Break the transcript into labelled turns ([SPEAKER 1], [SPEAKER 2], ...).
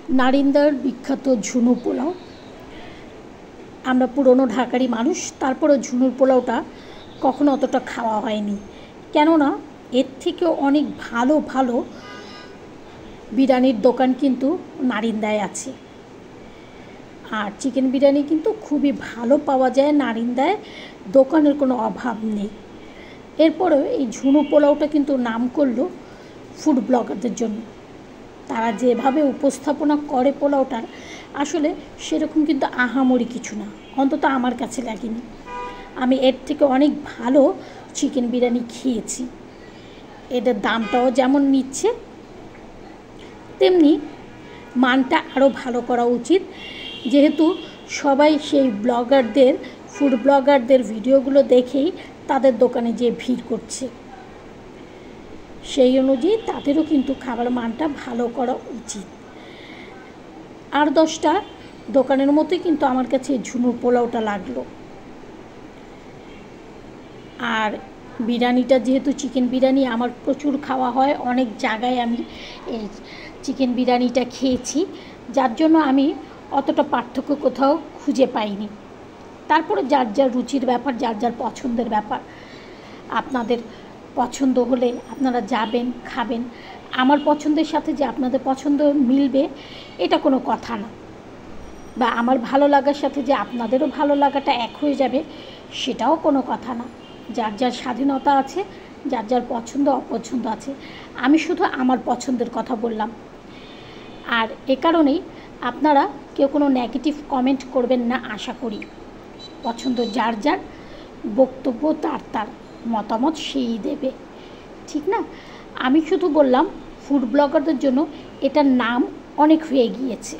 [SPEAKER 1] নারিন্দার বিখ্যাত ঝুনু পোলাও। আমরা পুরনো ঢাকারই মানুষ, তারপরেও ঝুনুর পোলাওটা কখনো অতটা খাওয়া হয়নি, কেননা এর থেকেও অনেক ভালো ভালো বিরিয়ানির দোকান কিন্তু নারিন্দায় আছে। আর চিকেন বিরিয়ানি কিন্তু খুবই ভালো পাওয়া যায় নারিন্দায়, দোকানের কোনো অভাব নেই। এরপরেও এই ঝুনু পোলাওটা কিন্তু নাম করলো ফুড ব্লগারদের জন্য। তারা যেভাবে উপস্থাপনা করে পোলাওটার, আসলে সেরকম কিন্তু আহামরি কিছু না, অন্তত আমার কাছে লাগেনি। আমি এর থেকে অনেক ভালো চিকেন বিরিয়ানি খেয়েছি। এদের দামটাও যেমন নিচ্ছে, তেমনি মানটা আরও ভালো করা উচিত, যেহেতু সবাই সেই ব্লগারদের, ফুড ব্লগারদের ভিডিওগুলো দেখেই তাদের দোকানে যেয়ে ভিড় করছে। সেই অনুযায়ী তাদেরও কিন্তু খাবার মানটা ভালো করা উচিত। আর 10টা দোকানের মতোই কিন্তু আমার কাছে ঝুনুর পোলাওটা লাগলো। আর বিরিয়ানিটা যেহেতু চিকেন বিরিয়ানি আমার প্রচুর খাওয়া হয়, অনেক জায়গায় আমি এই চিকেন বিরিয়ানিটা খেয়েছি, যার জন্য আমি অতটা পার্থক্য কোথাও খুঁজে পাইনি। তারপরে যার যার রুচির ব্যাপার, যার যার পছন্দের ব্যাপার। আপনাদের পছন্দ হলে আপনারা যাবেন, খাবেন। আমার পছন্দের সাথে যে আপনাদের পছন্দ মিলবে এটা কোনো কথা না, বা আমার ভালো লাগার সাথে যে আপনাদেরও ভালো লাগাটা এক হয়ে যাবে সেটাও কোনো কথা না। যার যার স্বাধীনতা আছে, যার যার পছন্দ অপছন্দ আছে। আমি শুধু আমার পছন্দের কথা বললাম। আর এ কারণেই আপনারা কেউ কোনো নেগেটিভ কমেন্ট করবেন না আশা করি। পছন্দ যার যার, বক্তব্য তার তার, মতামত সেই দেবে, ঠিক না? আমি শুধু বললাম ফুড ব্লগারদের জন্য এটার নাম অনেক হয়ে গিয়েছে।